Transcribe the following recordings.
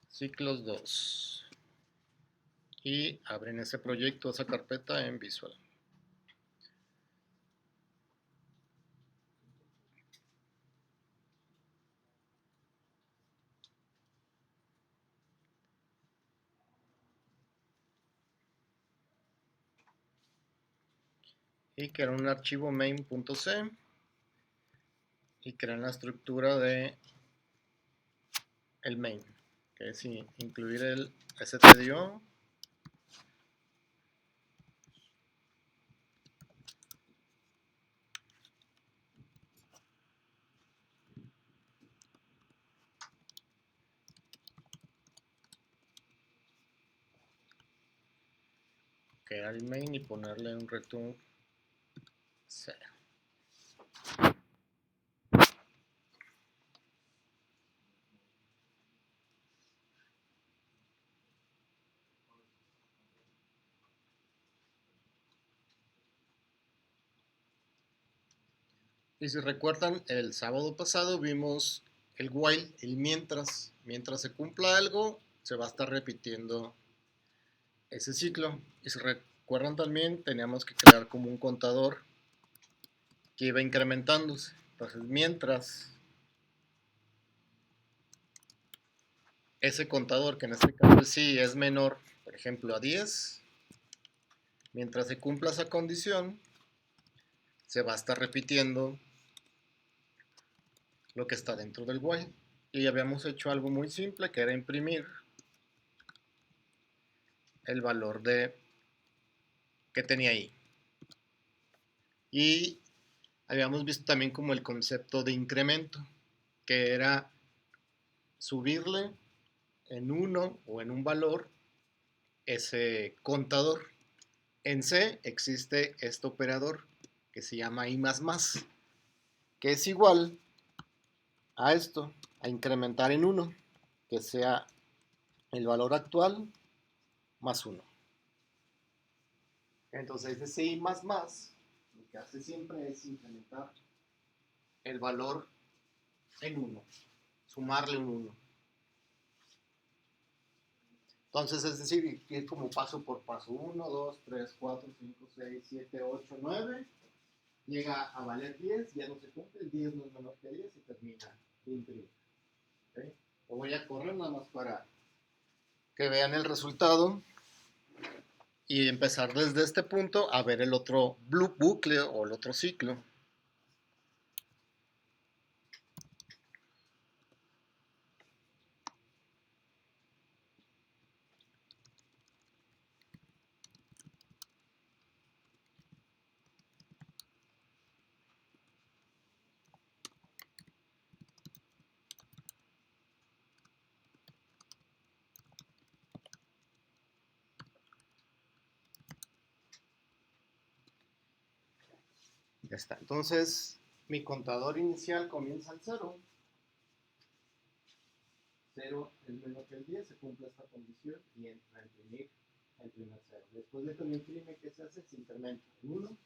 ciclos 2 y abren ese proyecto, esa carpeta en Visual. Y crean un archivo main.c y crean la estructura de el main, que es incluir el stdio, crear el main y ponerle un return 0. Y si recuerdan, el sábado pasado vimos el while, el mientras. Mientras se cumpla algo, se va a estar repitiendo ese ciclo. Y si recuerdan también, teníamos que crear como un contador que iba incrementándose. Entonces, mientras ese contador, que en este caso sí es menor, por ejemplo, a 10, mientras se cumpla esa condición, se va a estar repitiendo lo que está dentro del while. Y habíamos hecho algo muy simple, que era imprimir el valor que tenía ahí. Y habíamos visto también como el concepto de incremento, que era subirle en 1 o en un valor ese contador. En C existe este operador que se llama I++, que es igual a esto, a incrementar en 1, que sea el valor actual más 1. Entonces ese I++, lo que hace siempre es incrementar el valor en 1, sumarle un 1. Entonces, es decir, ir como paso por paso, 1, 2, 3, 4, 5, 6, 7, 8, 9, llega a valer 10, ya no se cumple, el 10 no es menor que 10 y termina de imprimir. ¿Okay? Lo voy a correr nada más para que vean el resultado y empezar desde este punto a ver el otro bucle o el otro ciclo. Ya está. Entonces, mi contador inicial comienza en 0. 0 es menor que el 10, se cumple esta condición y entra a imprimir el primer 0. Después de que lo imprime, ¿qué se hace? Se incrementa en 1,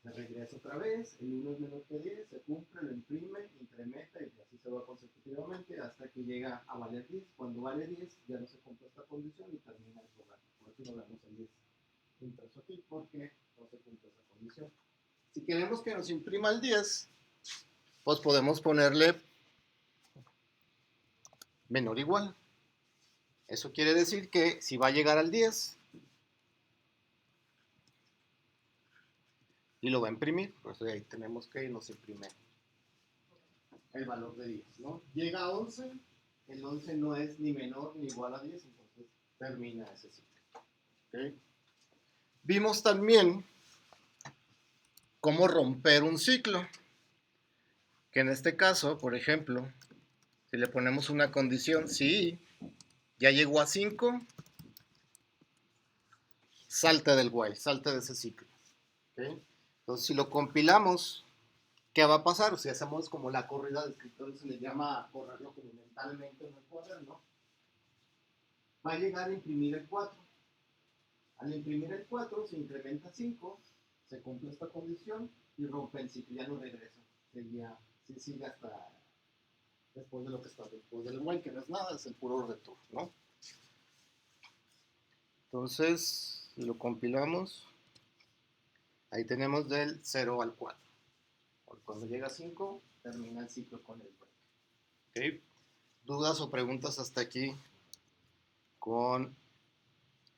se regresa otra vez, el 1 es menor que 10, se cumple, lo imprime, incrementa y así se va consecutivamente hasta que llega a valer 10. Cuando vale 10 ya no se cumple esta condición y termina el programa. Por eso no vemos el 10 impreso aquí, porque no se cumple esa condición. Si queremos que nos imprima el 10, pues podemos ponerle menor o igual. Eso quiere decir que si va a llegar al 10 y lo va a imprimir, pues ahí tenemos que nos imprime el valor de 10, ¿no? Llega a 11, el 11 no es ni menor ni igual a 10, entonces termina ese ciclo. ¿Okay? Vimos también cómo romper un ciclo, que en este caso, por ejemplo, si le ponemos una condición, si ya llegó a 5, salte del while, salte de ese ciclo. ¿Okay? Entonces, si lo compilamos, ¿qué va a pasar? Si hacemos como la corrida de escritores, se le llama correrlo como mentalmente en el cuaderno, va a llegar a imprimir el 4. Al imprimir el 4 se incrementa 5, se cumple esta condición y rompe el ciclo, ya no regresa. Se sigue hasta después de lo que está después del while, que no es nada, es el puro return, ¿no? Entonces, si lo compilamos, ahí tenemos del 0 al 4. Cuando llega a 5, termina el ciclo con el break. ¿Okay? ¿Dudas o preguntas hasta aquí con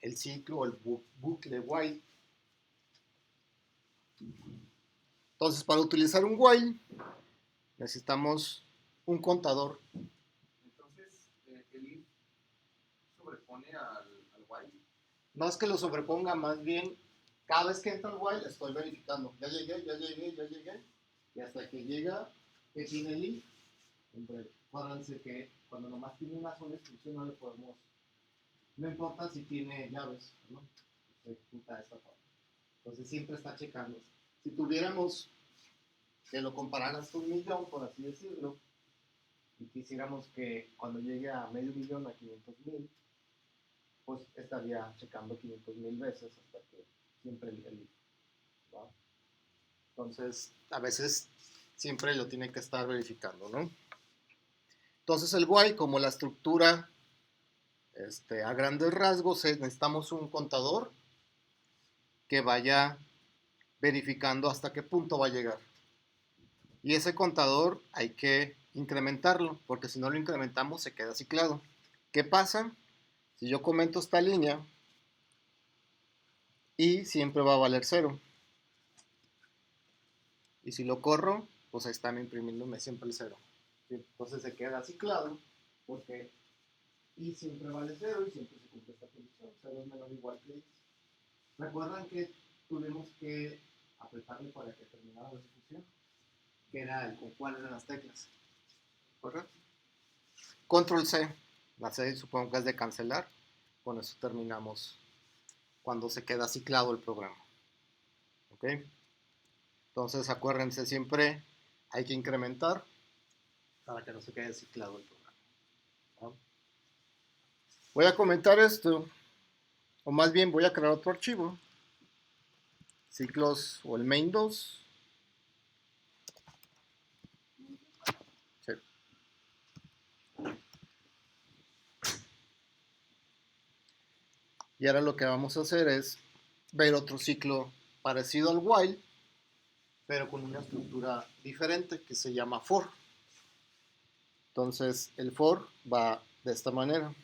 el ciclo o el bucle while? Entonces, para utilizar un while, necesitamos un contador. Entonces, el if sobrepone al while. No es que lo sobreponga, más bien, cada vez que entra el while, estoy verificando. Ya llegué. Y hasta que llega, que tiene el if, acuérdense que cuando nomás tiene una sola instrucción no le podemos, no importa si tiene llaves, ¿no? Se ejecuta esta parte. Entonces siempre está checando. Si tuviéramos que lo compararas con 1,000,000, por así decirlo, y quisiéramos que cuando llegue a 500,000 a 500,000, pues estaría checando 500,000 veces hasta que siempre el ¿no? Entonces, a veces siempre lo tiene que estar verificando, ¿no? Entonces el while, como la estructura a grandes rasgos, necesitamos un contador que vaya verificando hasta qué punto va a llegar. Y ese contador hay que incrementarlo, porque si no lo incrementamos se queda ciclado. ¿Qué pasa? Si yo comento esta línea y siempre va a valer 0. Y si lo corro, pues ahí están imprimiéndome siempre el 0. ¿Sí? Entonces se queda ciclado porque y siempre vale 0 y siempre se cumple esta condición. 0 es menor o igual que 10. ¿Recuerdan que tuvimos que apretarle para que terminara la ejecución? Que era el con cuál eran las teclas. ¿Correcto? Control C. La C supongo que es de cancelar. Con eso terminamos cuando se queda ciclado el programa. ¿Ok? Entonces acuérdense, siempre hay que incrementar para que no se quede ciclado el programa. ¿No? Voy a comentar esto, o más bien voy a crear otro archivo. Ciclos o el main2. Sí. Y ahora lo que vamos a hacer es ver otro ciclo parecido al while, pero con una estructura diferente que se llama for. Entonces el for va de esta manera.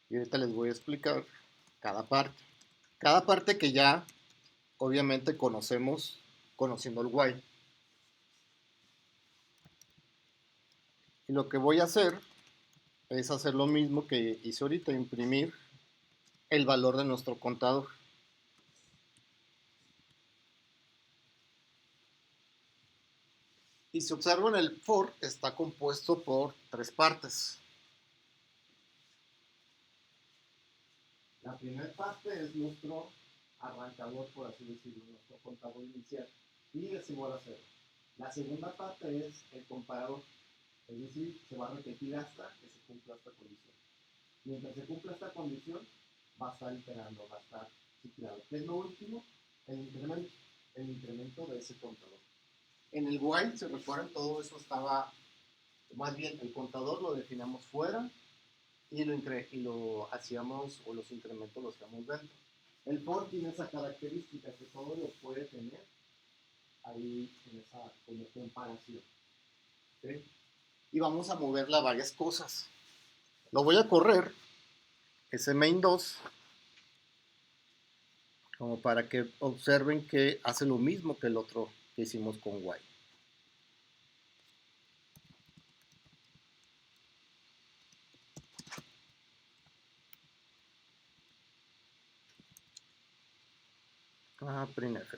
Y ahorita les voy a explicar cada parte. Cada parte que ya obviamente conocemos conociendo el while. Y lo que voy a hacer es hacer lo mismo que hice ahorita, imprimir el valor de nuestro contador. Y si observan, el for está compuesto por 3 partes. La primera parte es nuestro arrancador, por así decirlo, nuestro contador inicial, y es igual a 0. La segunda parte es el comparador, es decir, se va a repetir hasta que se cumpla esta condición. Mientras se cumpla esta condición, va a estar iterando, va a estar ciclado. ¿Qué es lo último? El incremento de ese contador. En el while, se recuerdan, todo eso estaba, más bien el contador lo definamos fuera y lo hacíamos, o los incrementos los hacíamos dentro. El for tiene esa característica que todo lo puede tener ahí en esa como comparación. ¿Sí? Y vamos a moverla a varias cosas. Lo voy a correr, ese main2, como para que observen que hace lo mismo que el otro que hicimos con while. Printf.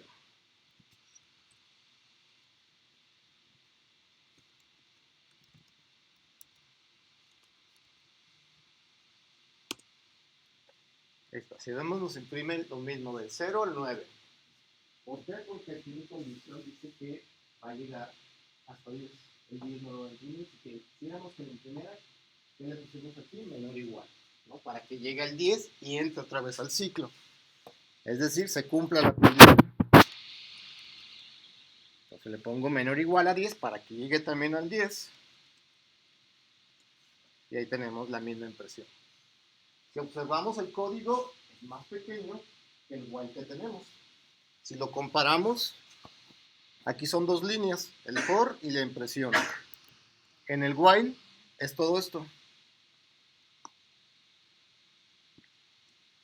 Si vemos, nos imprime lo mismo del 0 al 9. ¿Por qué? Porque aquí mi condición dice que va a llegar hasta 10. El 10 no lo imprime, y que quisiéramos que lo imprimiera, que le pusimos aquí menor o igual, ¿no? Para que llegue al 10 y entre otra vez al ciclo. Es decir, se cumpla la condición. Entonces le pongo menor o igual a 10 para que llegue también al 10. Y ahí tenemos la misma impresión. Si observamos el código, es más pequeño que el while que tenemos. Si lo comparamos, aquí son dos líneas, el for y la impresión. En el while es todo esto.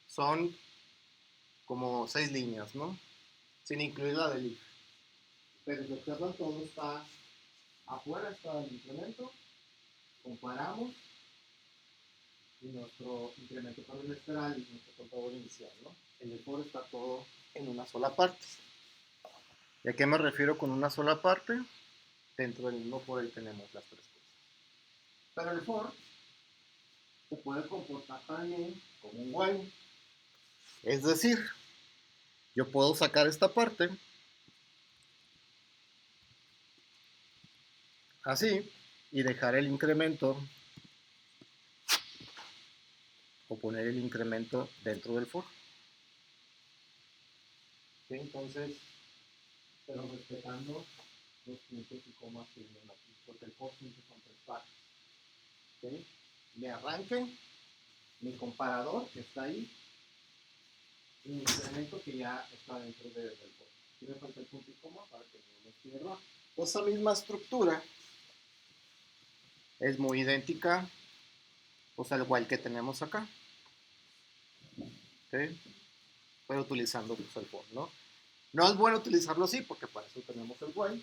Son como 6 líneas, ¿no? Sin incluir la del if. Pero si observan, todo está afuera, está el incremento. Comparamos y nuestro incremento cuadrilateral y nuestro contador inicial, ¿no? En el for está todo en una sola parte. ¿Y a qué me refiero con una sola parte? Dentro del mismo for ahí tenemos las tres cosas. Pero el for se puede comportar también como un while. Es decir, yo puedo sacar esta parte así y dejar el incremento o poner el incremento dentro del for. ¿Sí? Entonces, pero respetando los puntos y comas que vienen aquí, porque el for siempre son tres partes. ¿Sí? Mi arranque, mi comparador que está ahí y mi incremento que ya está dentro del for. Aquí me falta el punto y coma para que no me pierda. Esa misma estructura es muy idéntica pues, al while que tenemos acá. ¿Sí? Pero utilizando pues, el for, ¿no? No es bueno utilizarlo así porque para eso tenemos el while.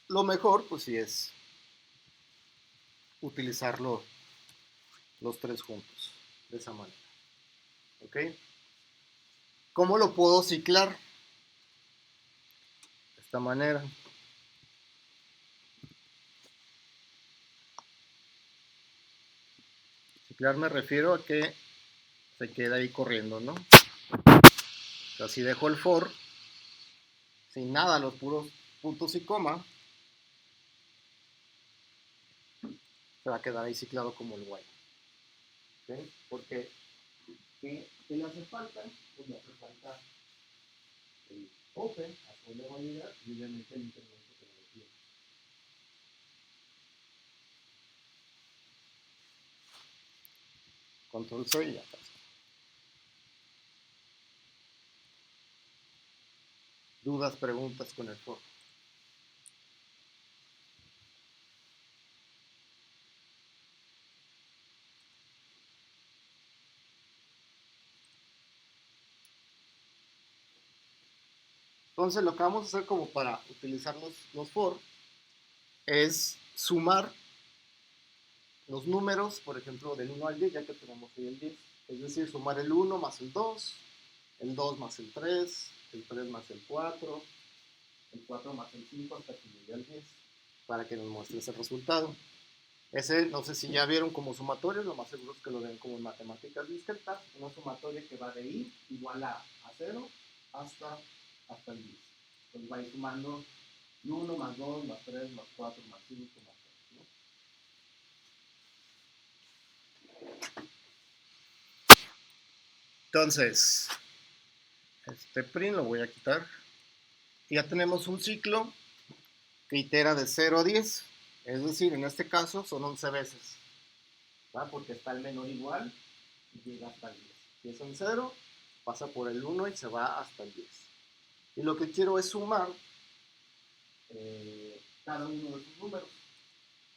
Lo mejor, pues sí es utilizarlo los tres juntos, de esa manera. ¿Ok? ¿Cómo lo puedo ciclar? De esta manera. Ciclar me refiero a que se queda ahí corriendo, ¿no? O sea, si dejo el for, sin nada, los puros puntos y coma, se va a quedar ahí ciclado como el while. ¿Okay? Porque ¿qué le hace falta? Pues le hace falta el open, a dónde va a llegar, y obviamente el incremento que le tiene. Control C y ya está. Dudas, preguntas con el for. Entonces lo que vamos a hacer como para utilizar los for es sumar los números, por ejemplo, del 1 al 10, ya que tenemos ahí el 10. Es decir, sumar el 1 más el 2 más el 3 más el 4 más el 5 hasta que llegue al 10, para que nos muestre ese resultado. Ese, no sé si ya vieron como sumatorio, lo más seguro es que lo ven como en matemáticas discretas, una sumatoria que va de i igual a 0 hasta el 10. Entonces va a ir sumando 1 más 2 más 3 más 4 más 5 más 6, ¿no? Entonces, este print lo voy a quitar. Ya tenemos un ciclo que itera de 0 a 10. Es decir, en este caso son 11 veces. ¿Va? Porque está el menor igual y llega hasta el 10. Si es en 0, pasa por el 1 y se va hasta el 10. Y lo que quiero es sumar cada uno de esos números.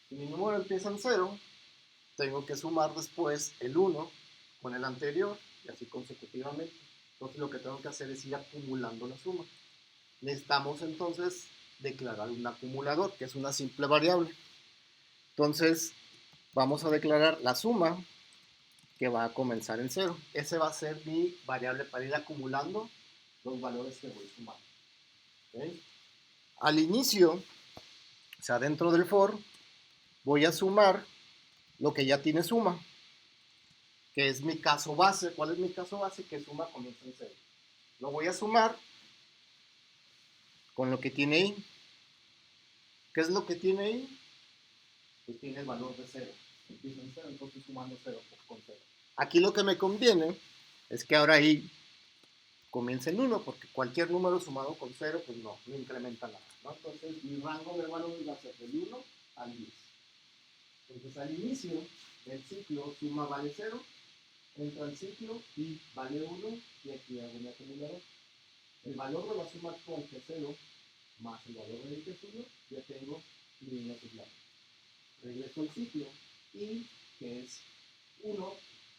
Si mi número empieza en 0, tengo que sumar después el 1 con el anterior y así consecutivamente. Entonces lo que tengo que hacer es ir acumulando la suma. Necesitamos entonces declarar un acumulador, que es una simple variable. Entonces vamos a declarar la suma que va a comenzar en 0. Ese va a ser mi variable para ir acumulando los valores que voy sumando. ¿Okay? Al inicio, o sea, dentro del for, voy a sumar lo que ya tiene suma, que es mi caso base. ¿Cuál es mi caso base? Que suma comienza en 0. Lo voy a sumar con lo que tiene i. ¿Qué es lo que tiene i? Pues tiene el valor de 0. Empieza en 0, entonces sumando 0 con 0. Aquí lo que me conviene es que ahora i comienza en 1, porque cualquier número sumado con 0, pues no incrementa nada, ¿no? Entonces, mi rango de valores va a ser del 1 al 10. Entonces, al inicio del ciclo, suma vale 0, entra al ciclo y vale 1, y aquí hago mi acumulador. El valor de la suma actual, que es 0, más el valor del que es 1, ya tengo mi línea sublime. Regreso al ciclo y, que es 1,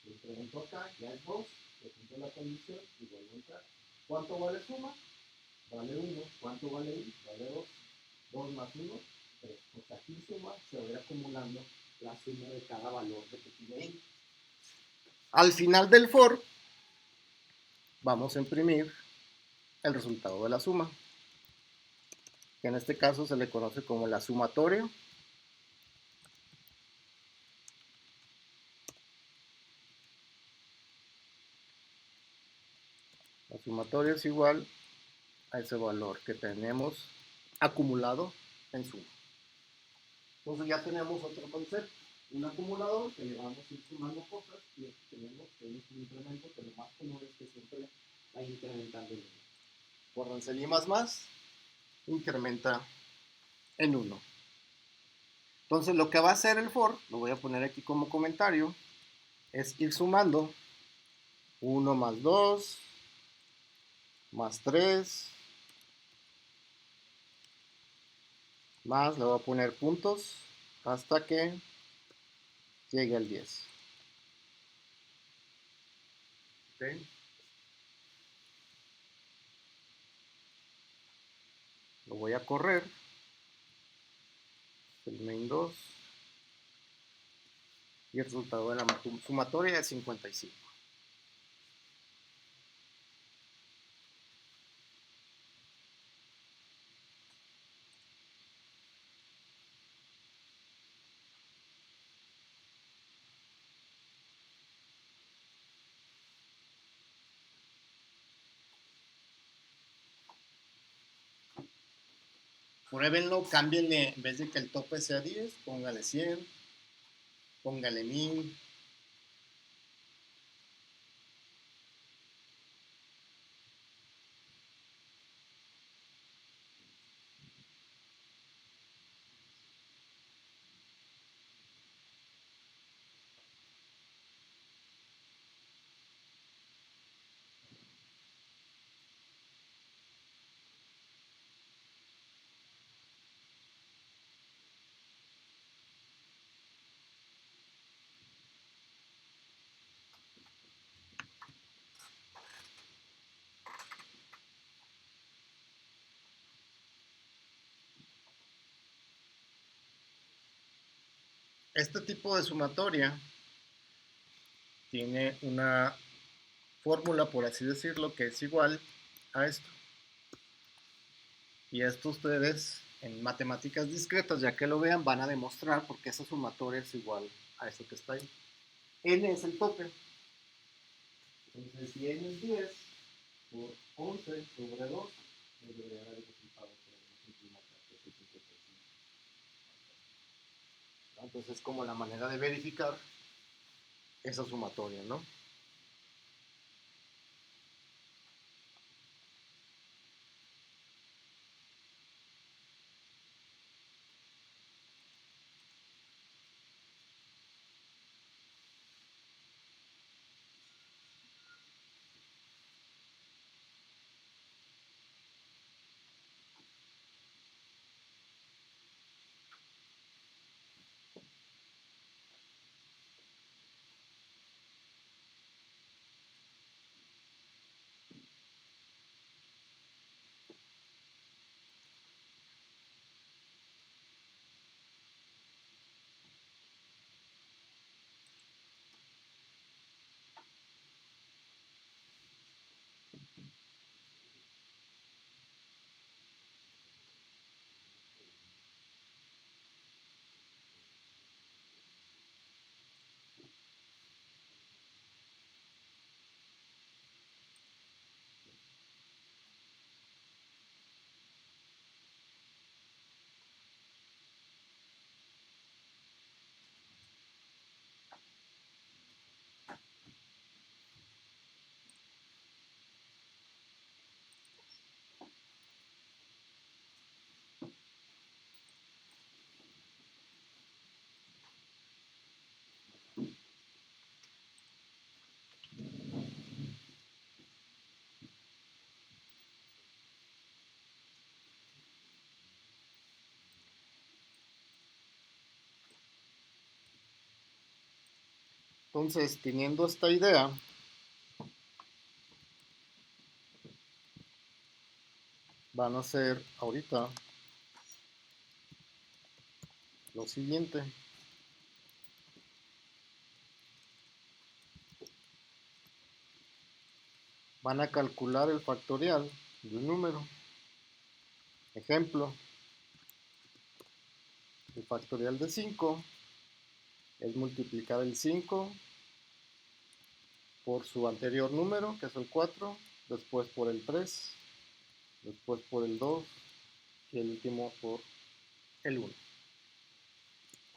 le pregunto acá, ya es 2, le cumplo la condición y vuelvo a entrar. ¿Cuánto vale suma? Vale 1. ¿Cuánto vale i? Vale 2. 2 más 1, 3. O sea, aquí suma se va a ir acumulando la suma de cada valor que tiene i. Al final del for, vamos a imprimir el resultado de la suma, que en este caso se le conoce como la sumatoria. La sumatoria es igual a ese valor que tenemos acumulado en suma. Entonces ya tenemos otro concepto, un acumulador que le vamos a ir sumando cosas, y aquí tenemos que es un incremento, que lo más común es que siempre va incrementando en 1. Acuérdense, el i más incrementa en 1. Entonces lo que va a hacer el for, lo voy a poner aquí como comentario, es ir sumando 1 más 2, más 3, más, le voy a poner puntos, hasta que llegue al 10. ¿Okay? Lo voy a correr, el main 2, y el resultado de la sumatoria es 55. Pruébenlo, cámbienle, en vez de que el tope sea 10, póngale 100, póngale 1000. Este tipo de sumatoria tiene una fórmula, por así decirlo, que es igual a esto. Y esto ustedes en matemáticas discretas, ya que lo vean, van a demostrar por qué esa sumatoria es igual a esto que está ahí. N es el tope. Entonces, si N es 10 por 11 sobre 2, me debería dar el resultado que nos imprime acá, que es el 55. Entonces, es como la manera de verificar esa sumatoria, ¿no? Entonces, teniendo esta idea, van a hacer ahorita lo siguiente. Van a calcular el factorial de un número. Ejemplo, el factorial de 5 es multiplicar el 5 por su anterior número, que es el 4, después por el 3, después por el 2 y el último por el 1.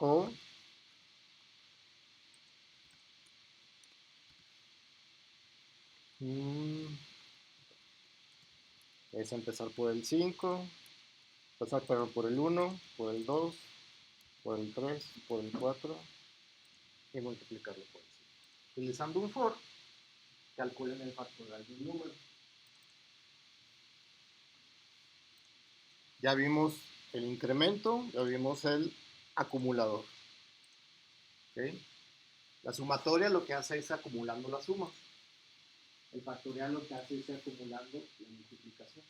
O es empezar por el 5, empezar por el 1, por el 2, por el 3, por el 4 y multiplicarlo por el 5. Utilizando un for, calculen el factorial de un número. Ya vimos el incremento, ya vimos el acumulador. ¿Okay? La sumatoria lo que hace es acumulando la suma. El factorial lo que hace es acumulando la multiplicación.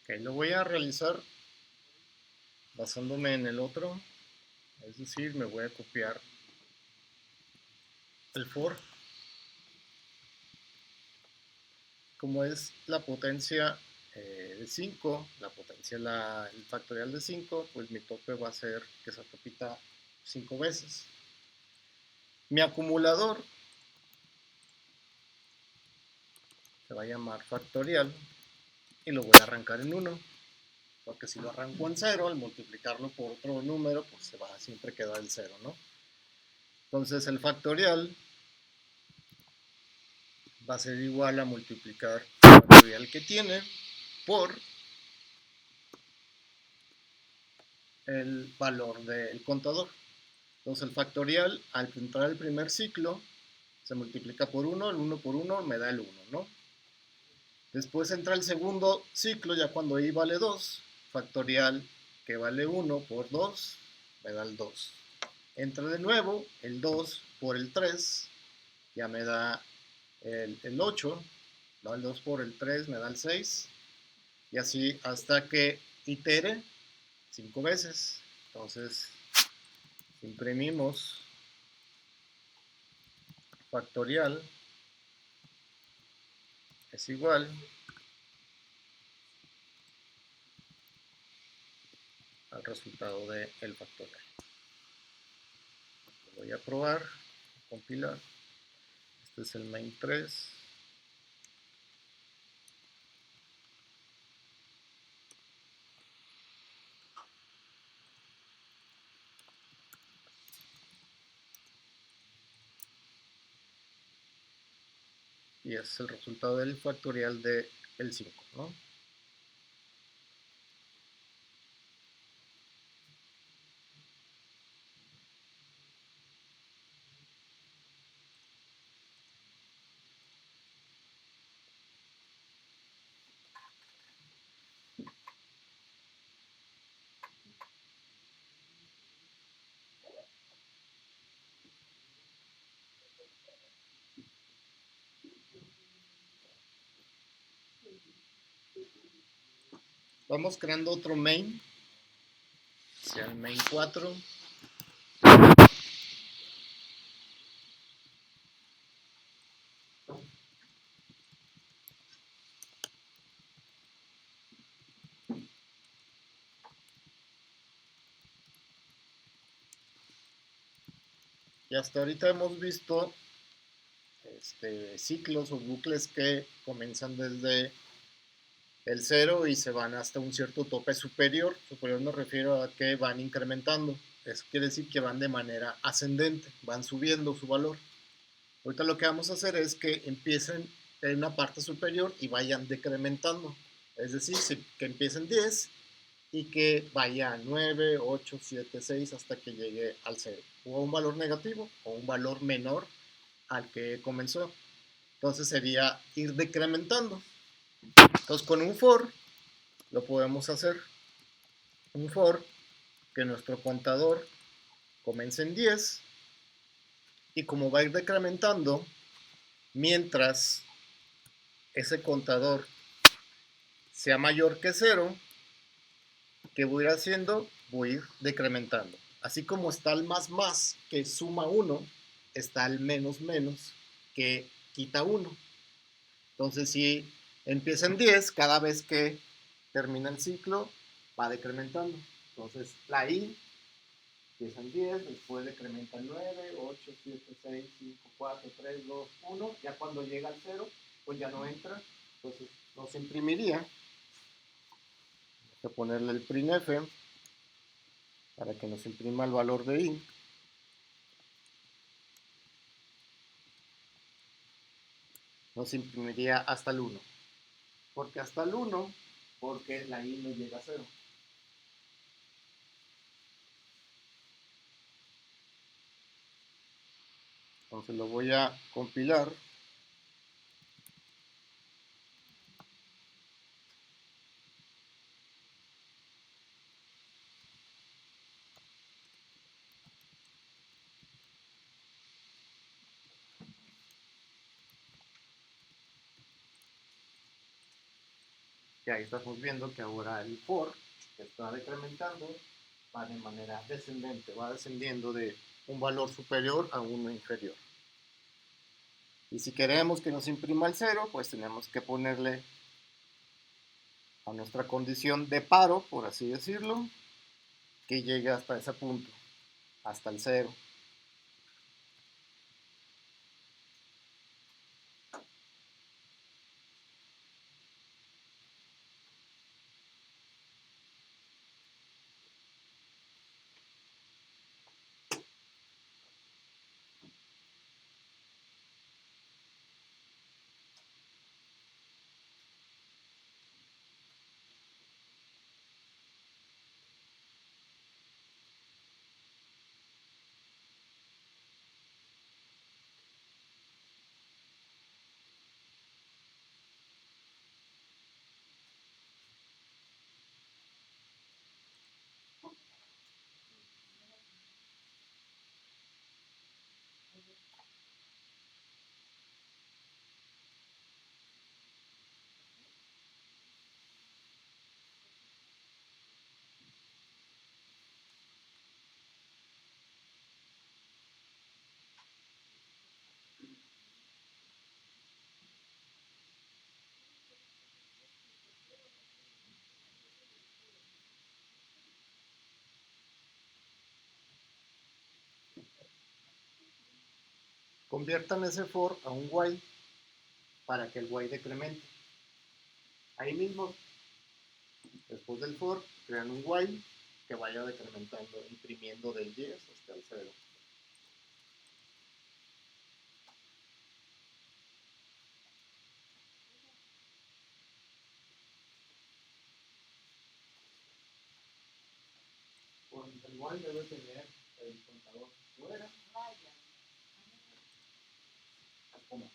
Ok, lo voy a realizar basándome en el otro, es decir, me voy a copiar el for. Como es la potencia de 5, la potencia, el factorial de 5, pues mi tope va a ser que se repita 5 veces. Mi acumulador se va a llamar factorial y lo voy a arrancar en 1, porque si lo arranco en 0, al multiplicarlo por otro número, pues se va a siempre quedar el 0, ¿no? Entonces el factorial va a ser igual a multiplicar el factorial que tiene por el valor del contador. Entonces el factorial, al entrar al primer ciclo, se multiplica por 1, el 1 por 1 me da el 1, ¿no? Después entra el segundo ciclo, ya cuando i vale 2, factorial que vale 1 por 2, me da el 2. Entra de nuevo el 2 por el 3, ya me da el 8, ¿no? El 2 por el 3 me da el 6, y así hasta que itere 5 veces. Entonces, imprimimos factorial es igual al resultado del factorial. Lo voy a probar, compilar. Este es el main 3. Y es el resultado del factorial del 5, ¿no? Vamos creando otro main, sea el main 4. Y hasta ahorita hemos visto ciclos o bucles que comienzan desde el 0 y se van hasta un cierto tope superior. Superior me refiero a que van incrementando. Eso quiere decir que van de manera ascendente, van subiendo su valor. Ahorita lo que vamos a hacer es que empiecen en una parte superior y vayan decrementando. Es decir, que empiecen 10 y que vaya a 9, 8, 7, 6 hasta que llegue al 0. O a un valor negativo o un valor menor al que comenzó. Entonces sería ir decrementando. Entonces con un for lo podemos hacer. Un for que nuestro contador comience en 10 y como va a ir decrementando, mientras ese contador sea mayor que 0, ¿qué voy a ir haciendo? Voy a ir decrementando. Así como está el más que suma 1, está el menos que quita 1. Entonces, si empieza en 10, cada vez que termina el ciclo, va decrementando. Entonces, la i empieza en 10, después decrementa en 9, 8, 7, 6, 5, 4, 3, 2, 1. Ya cuando llega al 0, pues ya no entra. Entonces, no se imprimiría. Vamos a ponerle el printf para que nos imprima el valor de i. Nos imprimiría hasta el 1. ¿Por qué hasta el 1? Porque la i no llega a 0. Entonces lo voy a compilar. que ahí estamos viendo que ahora el for que está decrementando va de manera descendente, va descendiendo de un valor superior a uno inferior. Y si queremos que nos imprima el 0, pues tenemos que ponerle a nuestra condición de paro, por así decirlo, que llegue hasta ese punto, hasta el 0. Conviertan ese for a un while para que el while decremente. Ahí mismo, después del for, crean un while que vaya decrementando, imprimiendo del 10 hasta el 0. El while debe tener el contador fuera. ¿Cómo?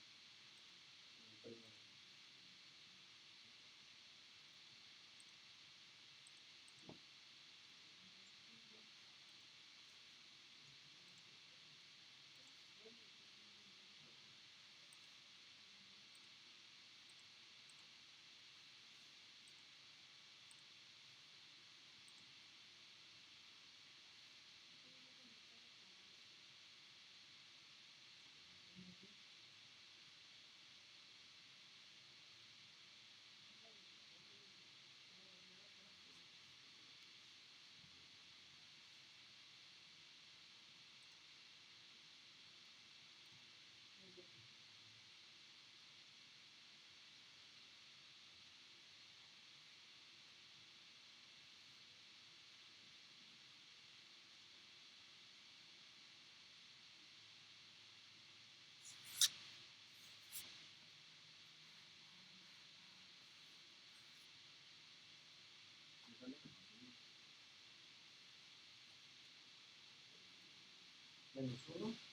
Menos 1.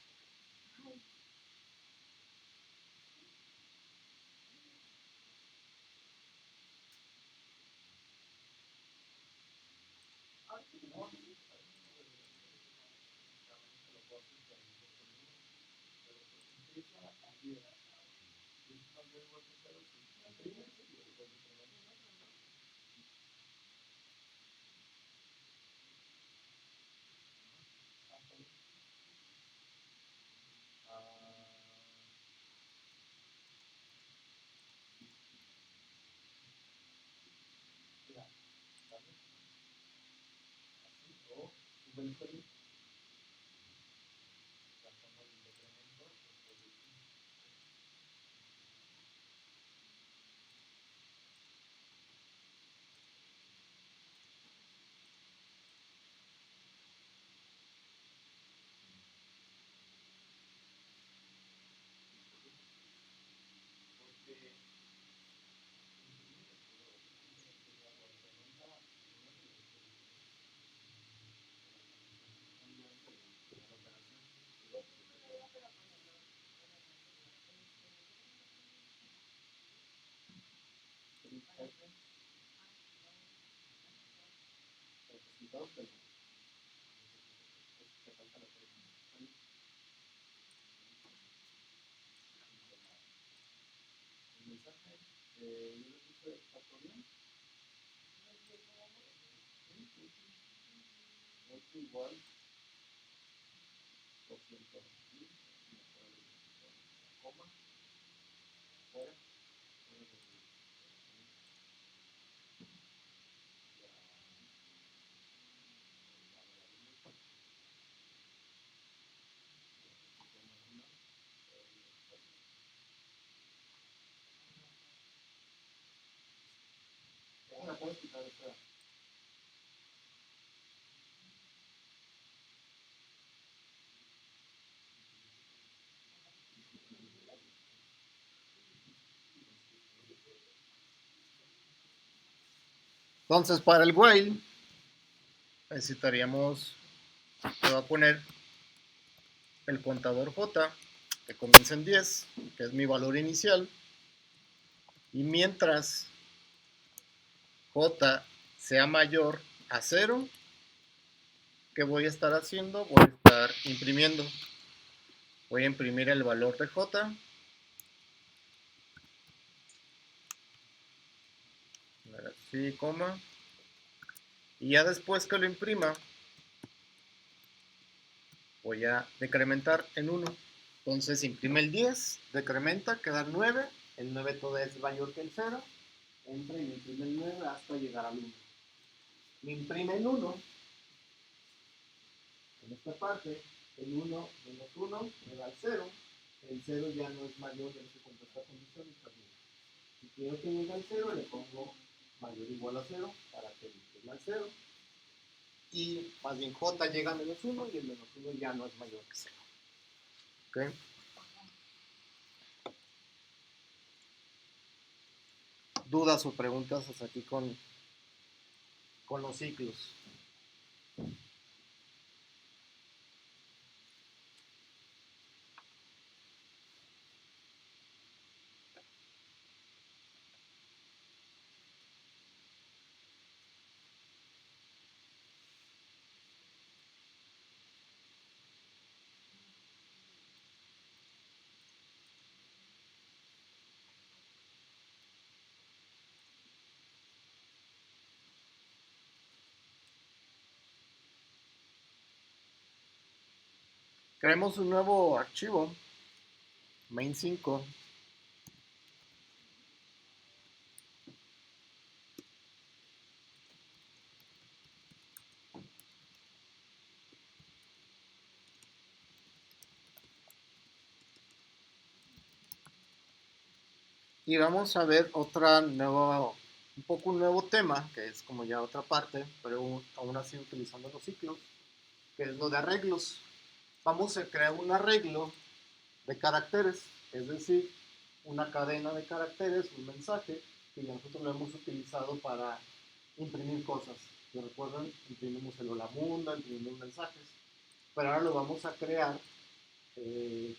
El mensaje, yo le puse factorial. 8 igual 200 coma fuera. Ahora puedes quitar esta. Entonces, para el while, necesitaríamos, le voy a poner el contador J, que comienza en 10, que es mi valor inicial, y mientras J sea mayor a 0, ¿qué voy a estar haciendo? Voy a estar imprimiendo. Voy a imprimir el valor de J. Así, coma. Y ya después que lo imprima, voy a decrementar en 1. Entonces imprime el 10, decrementa, queda 9. El 9 todavía es mayor que el 0. Entra y me imprime el 9 hasta llegar al 1. Me imprime el 1. En esta parte, el 1 menos 1 me da el 0. El 0 ya no es mayor, ya no se cumple esta condición y termina. Si quiero que llegue al 0, le pongo mayor o igual a 0 para que llegue al 0. Y más bien J llega a menos 1 y el menos 1 ya no es mayor que 0. ¿Ok? ¿Dudas o preguntas hasta aquí con los ciclos? Creemos un nuevo archivo, main5. Y vamos a ver un nuevo tema, que es como ya otra parte, pero aún así utilizando los ciclos, que es lo de arreglos. Vamos a crear un arreglo de caracteres, es decir, una cadena de caracteres, un mensaje, que ya nosotros lo hemos utilizado para imprimir cosas. ¿Se recuerdan? Imprimimos el hola mundo, imprimimos mensajes, pero ahora lo vamos a crear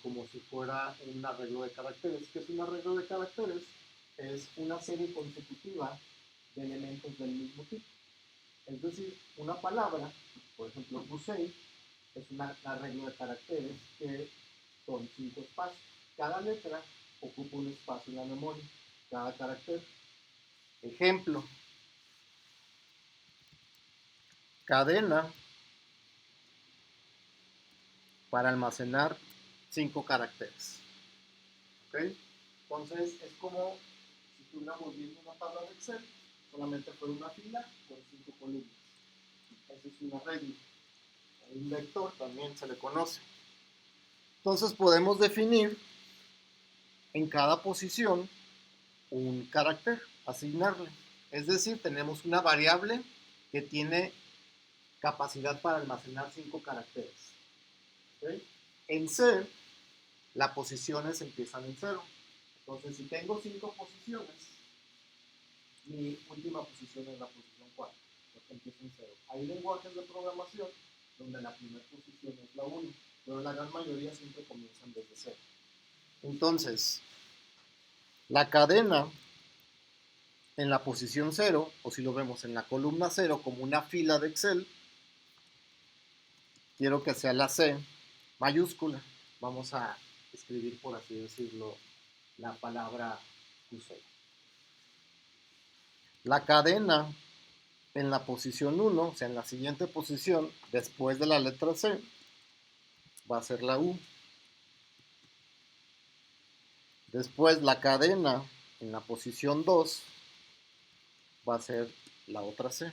como si fuera un arreglo de caracteres. ¿Qué es un arreglo de caracteres? Es una serie consecutiva de elementos del mismo tipo. Es decir, una palabra, por ejemplo, Hussein, es un arreglo de caracteres que son 5 espacios. Cada letra ocupa un espacio en la memoria, cada carácter. Ejemplo, cadena para almacenar 5 caracteres. ¿Okay? Entonces es como si estuviéramos viendo una tabla de Excel, solamente por una fila con 5 columnas. Ese es un arreglo. Un vector también se le conoce. Entonces podemos definir en cada posición un carácter, asignarle. Es decir, tenemos una variable que tiene capacidad para almacenar 5 caracteres. ¿Okay? En C, las posiciones empiezan en 0. Entonces, si tengo 5 posiciones, mi última posición es la posición 4, porque empieza en 0. Hay lenguajes de programación donde la primera posición es la 1, pero la gran mayoría siempre comienzan desde 0. Entonces, la cadena en la posición 0, o si lo vemos en la columna 0 como una fila de Excel, quiero que sea la C mayúscula. Vamos a escribir, por así decirlo, la palabra QC. La cadena en la posición 1, o sea, en la siguiente posición, después de la letra C, va a ser la U. Después la cadena en la posición 2 va a ser la otra C.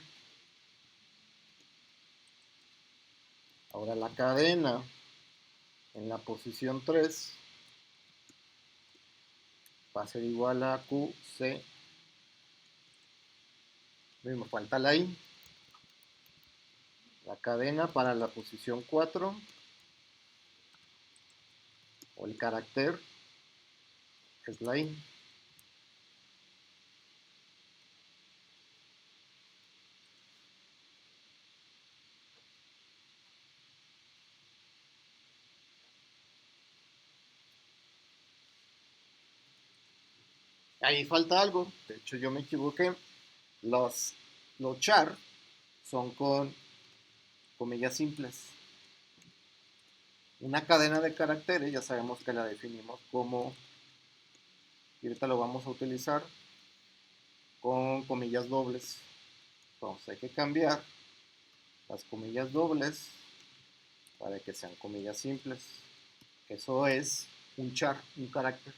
Ahora la cadena en la posición 3 va a ser igual a QC. Me falta la I. La cadena para la posición 4 o el carácter es la I. Ahí falta algo, de hecho yo me equivoqué. Los char son con comillas simples. Una cadena de caracteres ya sabemos que la definimos como, y ahorita lo vamos a utilizar, con comillas dobles. Entonces hay que cambiar las comillas dobles para que sean comillas simples. Eso es un char, un carácter.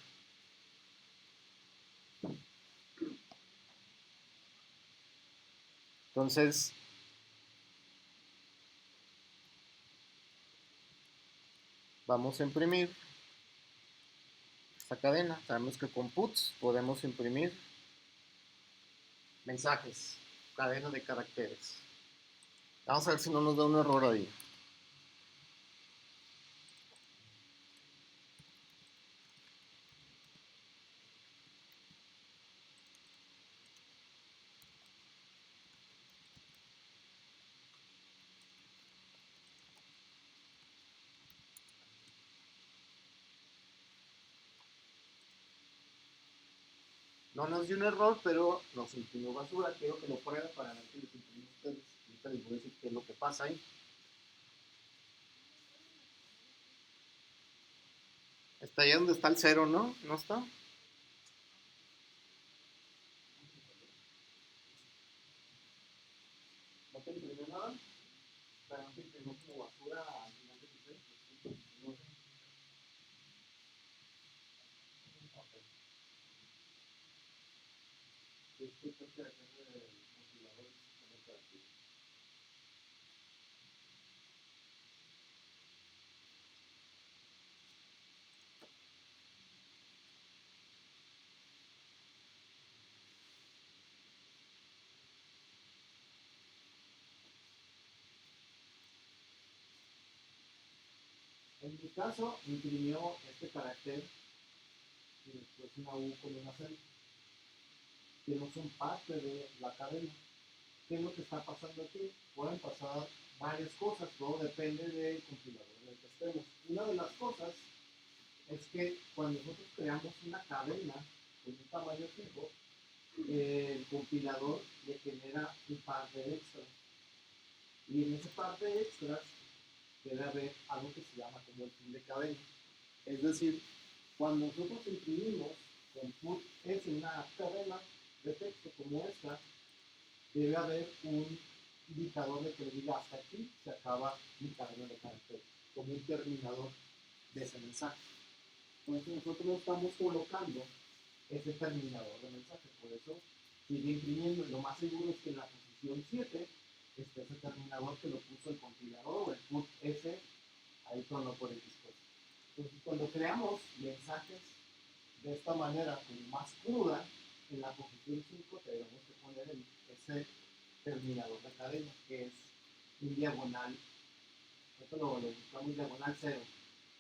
Entonces, vamos a imprimir esta cadena. Sabemos que con puts podemos imprimir mensajes, cadena de caracteres. Vamos a ver si no nos da un error ahí. No nos dio un error, pero nos imprimió basura. Quiero que lo prueben para ver si les imprimió a ustedes. Ahorita les voy a decir qué es lo que pasa ahí. Está ahí donde está el 0, ¿no? ¿No está? ¿No te imprimió nada? Pero no te imprimió como basura al final de tu texto. No sé. Ok. Disculpe que depende del compilador exactamente aquí. En mi caso, imprimió este carácter y después una U con una C, que no son parte de la cadena. ¿Qué es lo que está pasando aquí? Pueden pasar varias cosas, todo depende del compilador en el que estemos. Una de las cosas es que cuando nosotros creamos una cadena con un tamaño fijo, el compilador le genera un par de extras. Y en ese par de extras debe haber algo que se llama como el fin de cadena. Es decir, cuando nosotros imprimimos con put es una cadena de texto como esta, debe haber un indicador de que le diga hasta aquí se acaba mi cadena de caracteres, como un terminador de ese mensaje. Entonces nosotros no estamos colocando ese terminador de mensaje, por eso sigue imprimiendo y lo más seguro es que en la posición 7 esté ese terminador que lo puso el compilador o el put S ahí con por X cosa. Entonces cuando creamos mensajes de esta manera como más cruda, en la posición 5 tenemos que poner ese terminador de cadena, que es un diagonal, esto lo buscamos diagonal 0.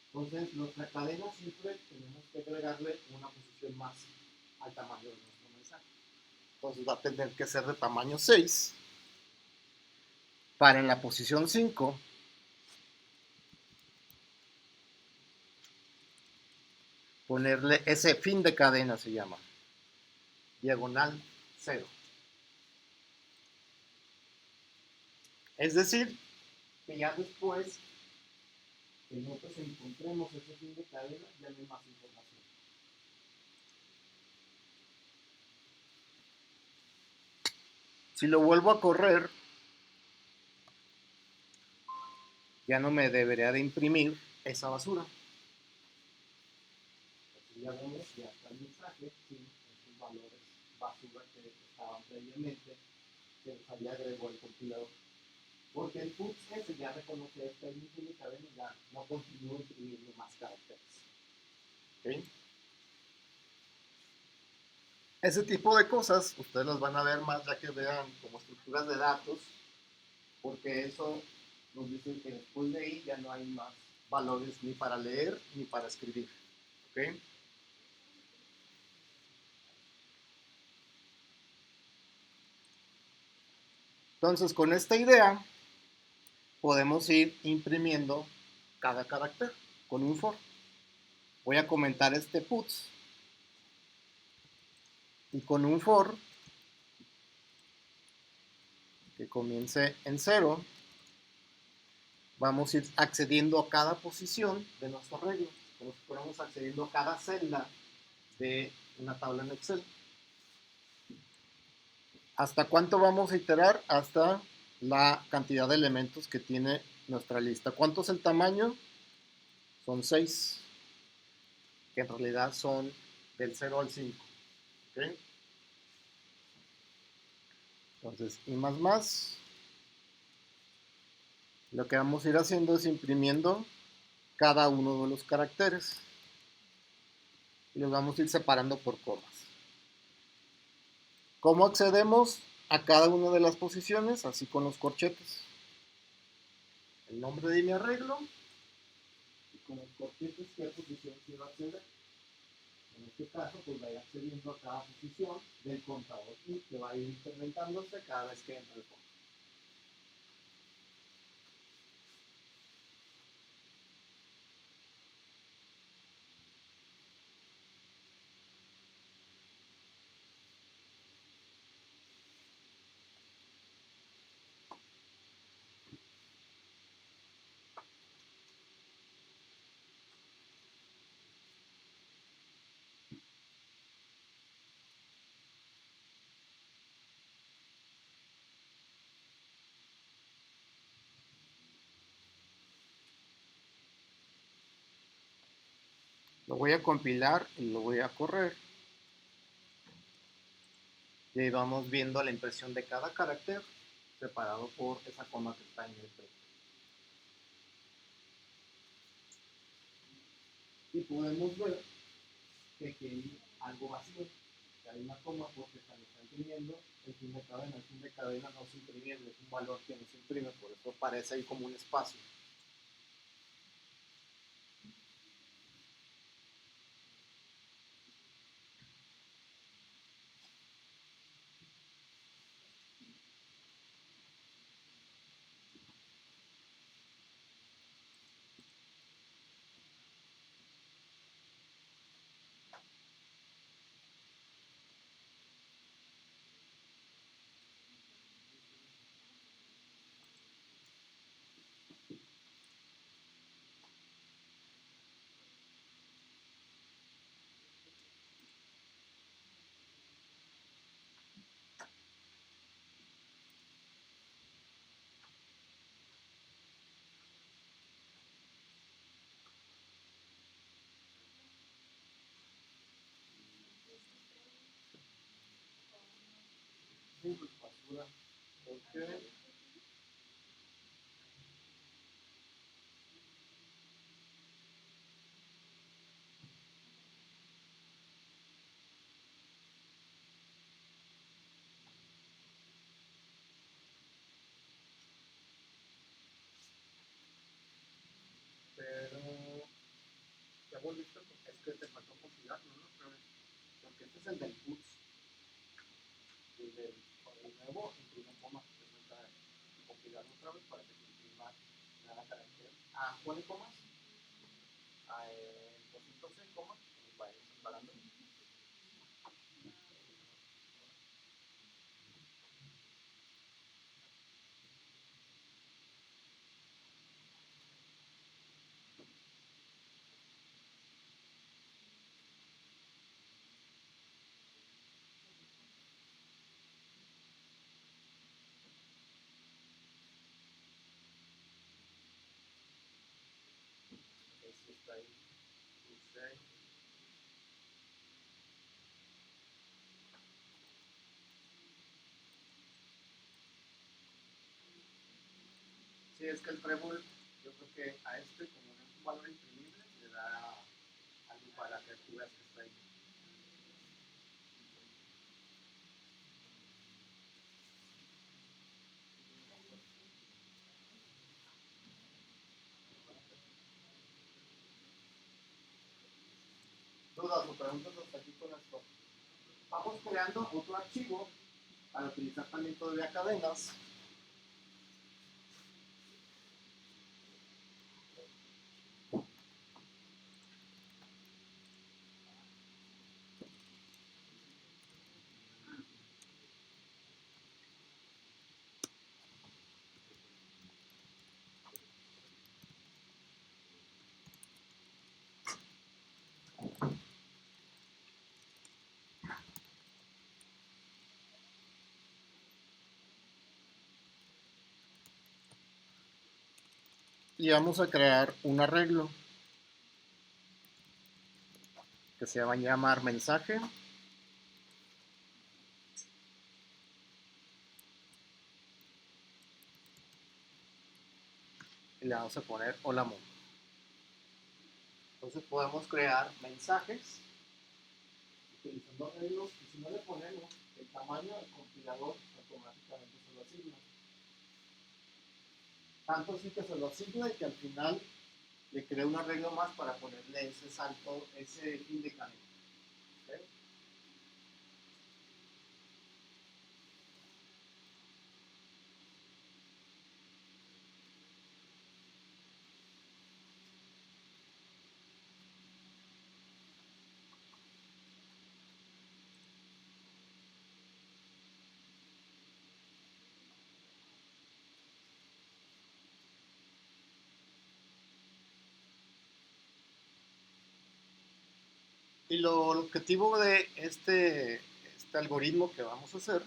Entonces, nuestra cadena siempre tenemos que agregarle una posición más al tamaño de nuestro mensaje. Entonces, va a tener que ser de tamaño 6 para en la posición 5 ponerle ese fin de cadena, se llama diagonal 0. Es decir, que ya después que nosotros encontremos ese fin de cadena, ya no hay más información. Si lo vuelvo a correr, ya no me debería de imprimir esa basura. Aquí ya vemos, ya está el mensaje, sin estos valores basura que estaban previamente, que les había agregado el compilador. Porque el puts ese ya reconoce esta inicio de cadena y ya no continúa imprimiendo más caracteres. ¿Okay? Ese tipo de cosas ustedes las van a ver más ya que vean como estructuras de datos, porque eso nos dice que después de ahí ya no hay más valores ni para leer ni para escribir. ¿Okay? Entonces, con esta idea podemos ir imprimiendo cada carácter con un for. Voy a comentar este puts y con un for que comience en 0 vamos a ir accediendo a cada posición de nuestro arreglo, como si fuéramos accediendo a cada celda de una tabla en Excel. ¿Hasta cuánto vamos a iterar? Hasta la cantidad de elementos que tiene nuestra lista. ¿Cuánto es el tamaño? Son 6, que en realidad son del 0 al 5. ¿Okay? Entonces, y más, lo que vamos a ir haciendo es imprimiendo cada uno de los caracteres y los vamos a ir separando por comas. ¿Cómo accedemos a cada una de las posiciones? Así con los corchetes. El nombre de mi arreglo Y con los corchetes, ¿qué posición se va a acceder? En este caso, pues va a ir accediendo a cada posición del contador y que va a ir incrementándose cada vez que entra el conto. lo voy a compilar y lo voy a correr. Y ahí vamos viendo la impresión de cada carácter separado por esa coma que está en el pecho. Y podemos ver que aquí hay algo vacío, que hay una coma porque cuando está imprimiendo el fin de cadena no se imprimiendo, es un valor que no se imprime, por eso Parece ahí como un espacio. sí, pues basura. Okay. Pero ya volviste, es que te faltó compilarlo, ¿no? Pero, Porque este es el del puts. El del nuevo imprime comas, que falta compilarlo otra vez para que se imprima cada carácter. Ah, ¿pone comas? En 206 comas, va a ir separando. está ahí. Usted. Sí, es que el trébol, yo creo que a este, como no es un valor imprimible, le da algo para que tú veas que está ahí. Dudas o preguntas hasta aquí con esto. Vamos creando otro archivo para utilizar también todavía cadenas. Y vamos a crear un arreglo que se va a llamar mensaje. Y le vamos a poner hola mundo. Entonces podemos crear mensajes utilizando arreglos y si no le ponemos el tamaño del compilador automáticamente se lo asigna. Tanto así que se lo asigna y que al final le crea un arreglo más para ponerle ese salto, ese fin de cadena. ¿Okay? Y el objetivo de este algoritmo que vamos a hacer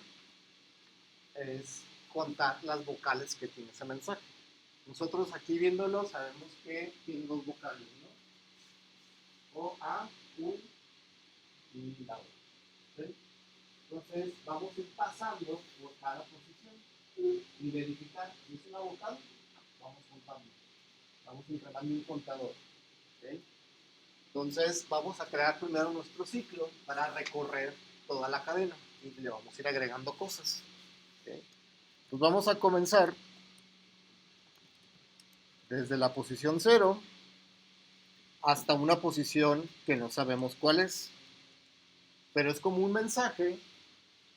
es contar las vocales que tiene ese mensaje. Nosotros aquí viéndolo sabemos que tiene dos vocales, ¿no? O, A, U y la O. ¿Sí? Entonces vamos a ir pasando por cada posición y verificar si es una vocal, vamos contando. Vamos entregando un contador. ¿Sí? Entonces vamos a crear primero nuestro ciclo para recorrer toda la cadena y le vamos a ir agregando cosas. ¿Sí? Pues vamos a comenzar desde la posición 0 hasta una posición que no sabemos cuál es. Pero es como un mensaje,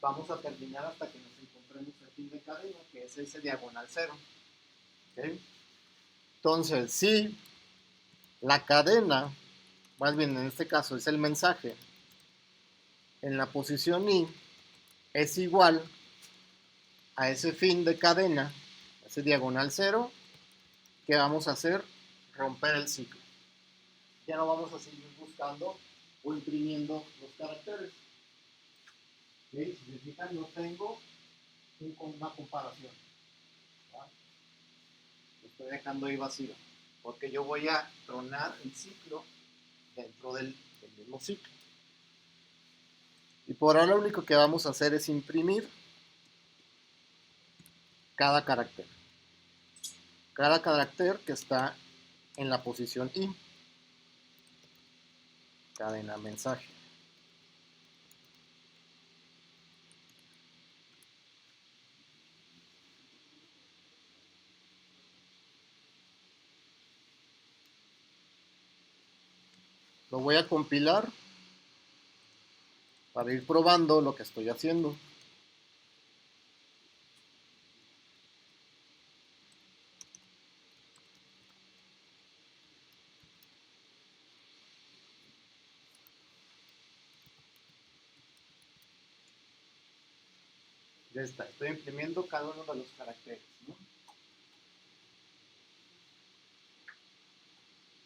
vamos a terminar hasta que nos encontremos el fin de cadena, que es ese diagonal 0. ¿Okay? Entonces, si la cadena, más bien en este caso es el mensaje, en la posición I es igual a ese fin de cadena, ese diagonal 0, ¿qué vamos a hacer? Romper el ciclo. Ya no vamos a seguir buscando o imprimiendo los caracteres. ¿Okay? Si se fijan, no tengo una comparación. ¿Va? Lo estoy dejando ahí vacío. Porque yo voy a tronar el ciclo dentro del mismo ciclo. Y por ahora lo único que vamos a hacer es imprimir cada carácter. Cada carácter que está en la posición I. Cadena mensaje. Lo voy a compilar para ir probando lo que estoy haciendo. Ya está, estoy imprimiendo cada uno de los caracteres, ¿no?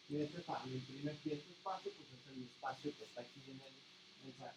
Y este para imprimir aquí este espacio, pues es el espacio que está aquí en el mensaje.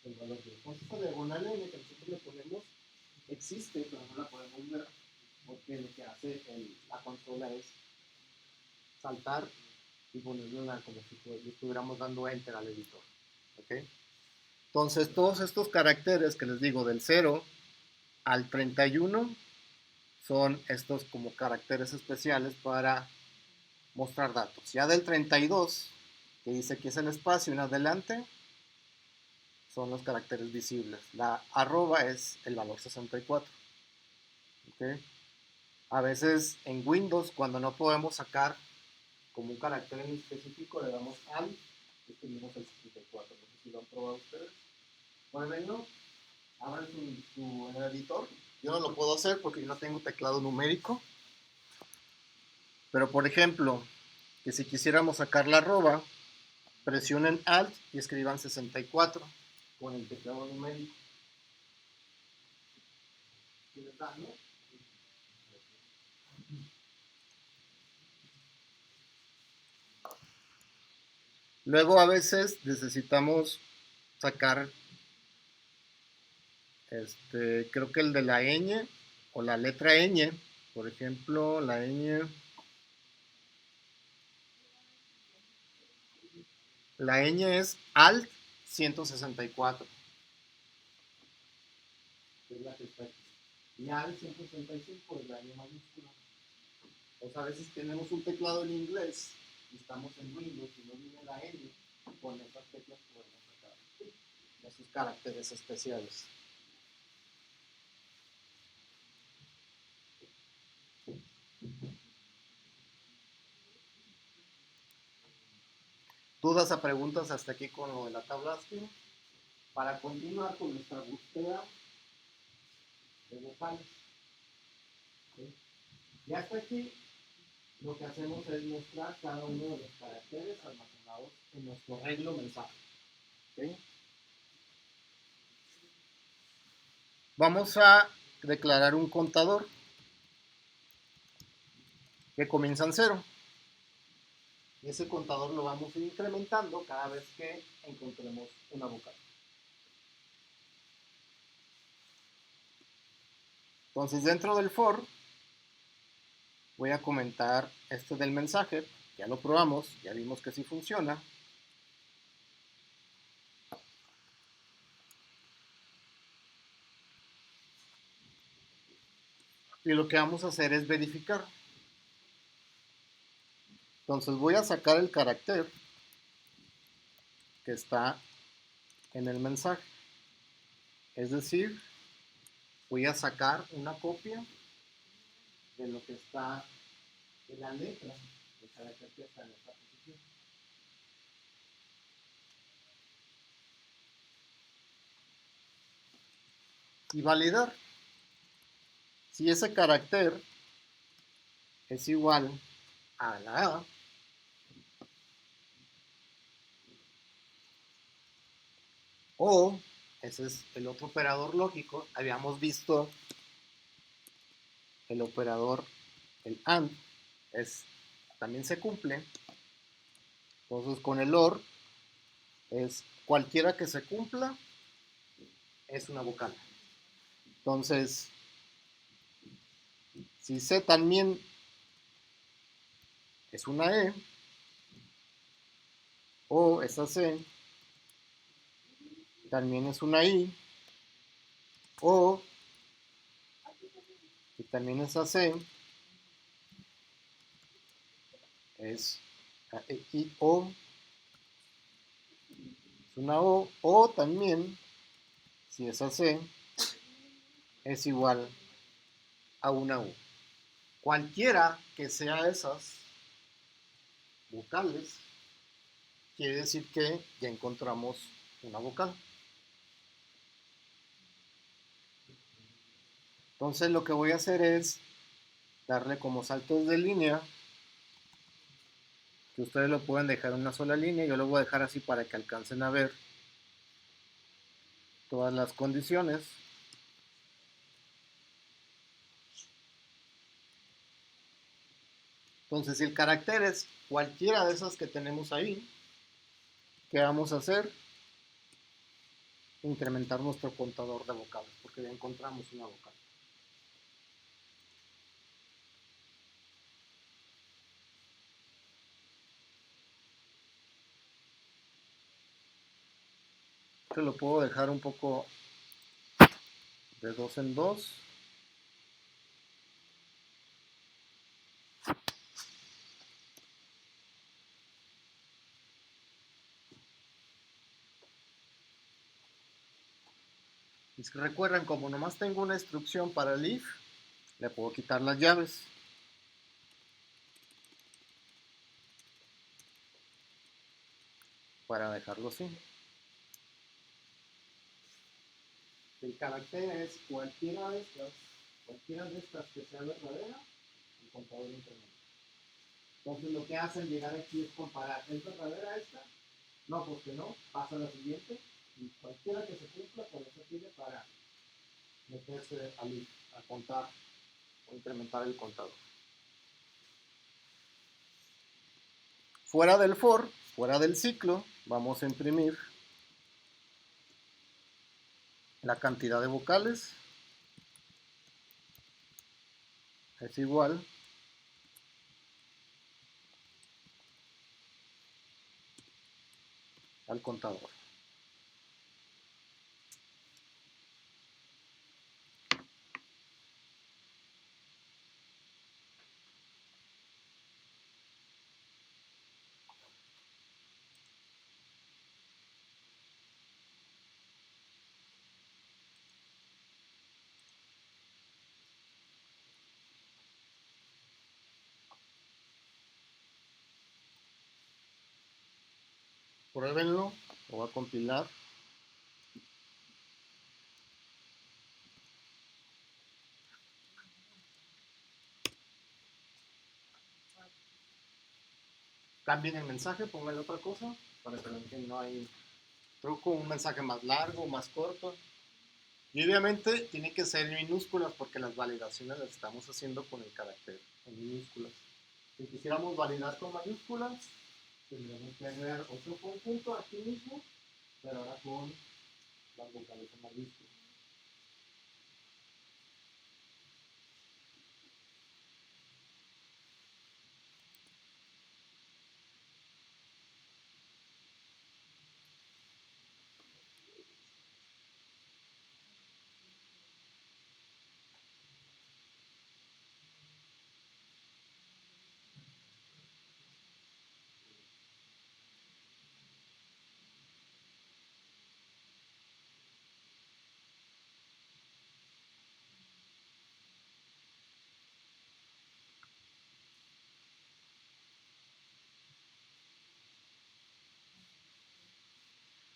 el valor de. Entonces esta diagonal n que nosotros le ponemos existe, pero no la podemos ver porque lo que hace la consola es saltar y ponerle como si le estuviéramos dando enter al editor. ¿Okay? Entonces todos estos caracteres que les digo del 0 al 31 son estos como caracteres especiales para mostrar datos. Ya del 32, que dice que es el espacio en adelante, son los caracteres visibles. La arroba es el valor 64. ¿Okay? A veces en Windows, cuando no podemos sacar como un carácter en específico, le damos alt y escribimos el 64. No sé si lo han probado ustedes. Bueno, abran su editor. Yo no lo puedo hacer porque yo no tengo teclado numérico. Pero por ejemplo, que si quisiéramos sacar la arroba, presionen alt y escriban 64 con el teclado numérico. ¿No? Luego a veces necesitamos sacar, creo que el de la ñ o la letra ñ, por ejemplo, la ñ. La ñ es alt 164. Es la que está aquí. Y alt 165 es la ñ mayúscula. O sea, a veces tenemos un teclado en inglés y estamos en Windows y no viene la ñ, con esas teclas podemos sacar esos caracteres especiales. ¿Dudas o preguntas hasta aquí con lo de la tabla ASCII? Para continuar con nuestra búsqueda de vocales. ¿Sí? Y hasta aquí lo que hacemos es mostrar cada uno de los caracteres almacenados en nuestro arreglo mensaje. ¿Sí? Vamos a declarar un contador que comienza en 0. Y ese contador lo vamos a ir incrementando cada vez que encontremos una vocal. Entonces, dentro del for, voy a comentar esto del mensaje. Ya lo probamos, ya vimos que sí funciona. Y lo que vamos a hacer es verificar. Entonces voy a sacar el carácter que está en el mensaje. Es decir, voy a sacar una copia de lo que está en la letra, el carácter que está en esta posición. Y validar. Si ese carácter es igual a la A, o ese es el otro operador lógico, habíamos visto el operador, el AND, también se cumple. Entonces con el OR es cualquiera que se cumpla es una vocal. Entonces, si C también es una E, o esa C también es una I, o y también esa C es o es una o también si esa C es igual a una U. Cualquiera que sea esas vocales quiere decir que ya encontramos una vocal. Entonces lo que voy a hacer es darle como saltos de línea, que ustedes lo pueden dejar en una sola línea. Yo lo voy a dejar así para que alcancen a ver todas las condiciones. Entonces, si el carácter es cualquiera de esas que tenemos ahí, ¿qué vamos a hacer? incrementar nuestro contador de vocales, porque ya encontramos una vocal. Este lo puedo dejar un poco de 2 en 2. Y si recuerdan, como nomás tengo una instrucción para el if, le puedo quitar las llaves. Para dejarlo así. El carácter es cualquiera de estas que sea verdadera, el contador incrementa. Entonces lo que hacen llegar aquí es comparar, ¿es verdadera esta? No, porque no, pasa a la siguiente y cualquiera que se cumpla con esa tiene para meterse A contar o incrementar el contador. Fuera del for, fuera del ciclo, vamos a imprimir la cantidad de vocales. Es igual al contador. Pruébenlo, lo voy a compilar. Cambien el mensaje, pónganle otra cosa para que vean que no hay truco, un mensaje más largo, más corto. Y obviamente tiene que ser en minúsculas porque las validaciones las estamos haciendo con el carácter en minúsculas. Si quisiéramos validar con mayúsculas, tendríamos que agregar otro conjunto aquí mismo, pero ahora con las vocales en mayúsculas.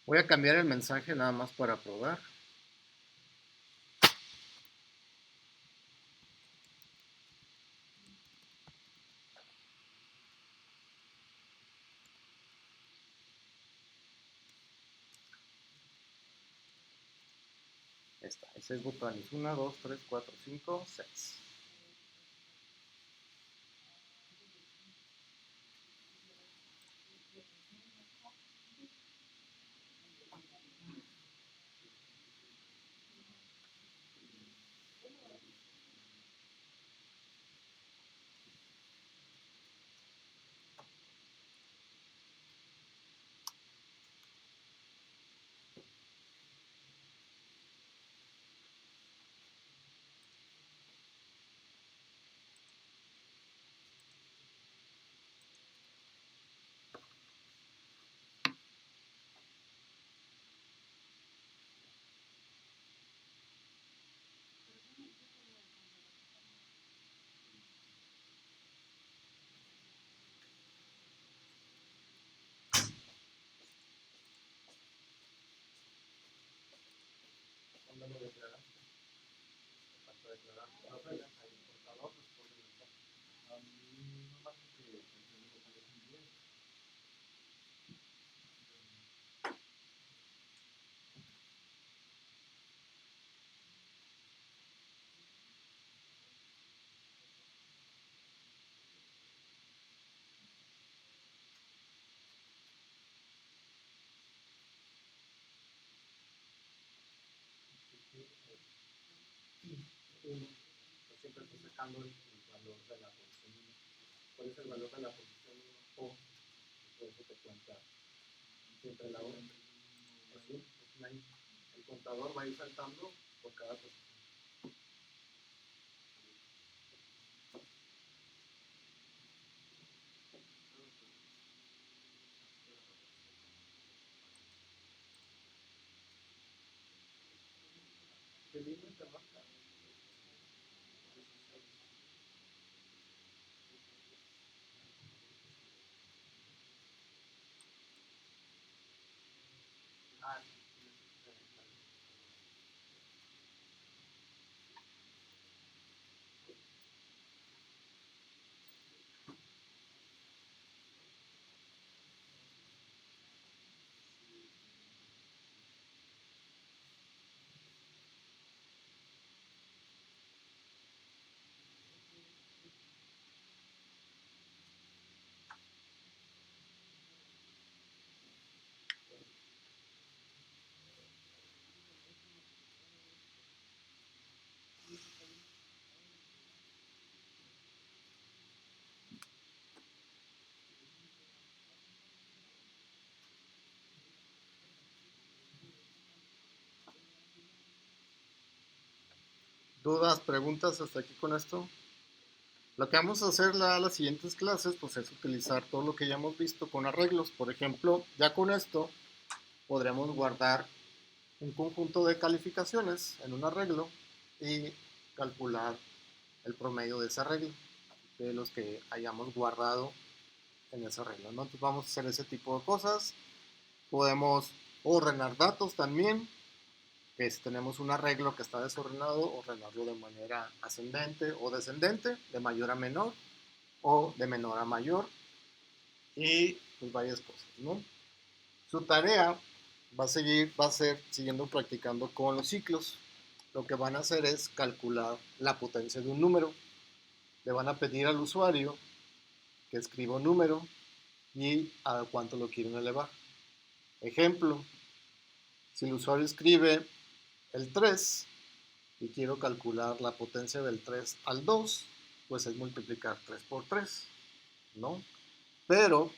Voy a cambiar el mensaje nada más para probar. Esta, 6 vocales. 1, 2, 3, 4, 5, 6. 1, pues siempre estoy sacando el valor de la posición 1. ¿Cuál es el valor de la posición 1? O, por eso te cuenta siempre la hora. El contador va a ir saltando por cada posición. ¿Qué lindo te marca? Ah, ¿Dudas, preguntas hasta aquí con esto? Lo que vamos a hacer las siguientes clases pues es utilizar todo lo que ya hemos visto con arreglos. Por ejemplo, ya con esto podremos guardar un conjunto de calificaciones en un arreglo y calcular el promedio de ese arreglo, de los que hayamos guardado en ese arreglo, ¿no? Entonces vamos a hacer ese tipo de cosas. Podemos ordenar datos también, que si tenemos un arreglo que está desordenado, ordenarlo de manera ascendente o descendente, de mayor a menor o de menor a mayor, y pues varias cosas, ¿no? Su tarea va a ser siguiendo practicando con los ciclos. Lo que van a hacer es calcular la potencia de un número. Le van a pedir al usuario que escriba un número y a cuánto lo quieren elevar. Ejemplo, si el usuario escribe el 3 y quiero calcular la potencia del 3 al 2, pues es multiplicar 3 por 3, ¿no? Pero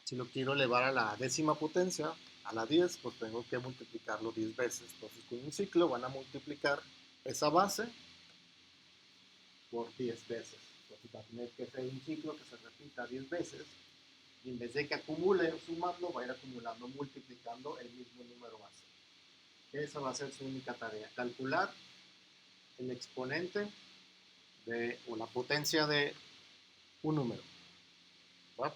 si lo quiero elevar a la décima potencia, a la 10, pues tengo que multiplicarlo 10 veces. Entonces con un ciclo van a multiplicar esa base por 10 veces. Entonces va a tener que ser un ciclo que se repita 10 veces y en vez de que acumule o sumarlo, va a ir acumulando, multiplicando el mismo número base. Esa va a ser su única tarea, calcular el exponente o la potencia de un número. ¿Va?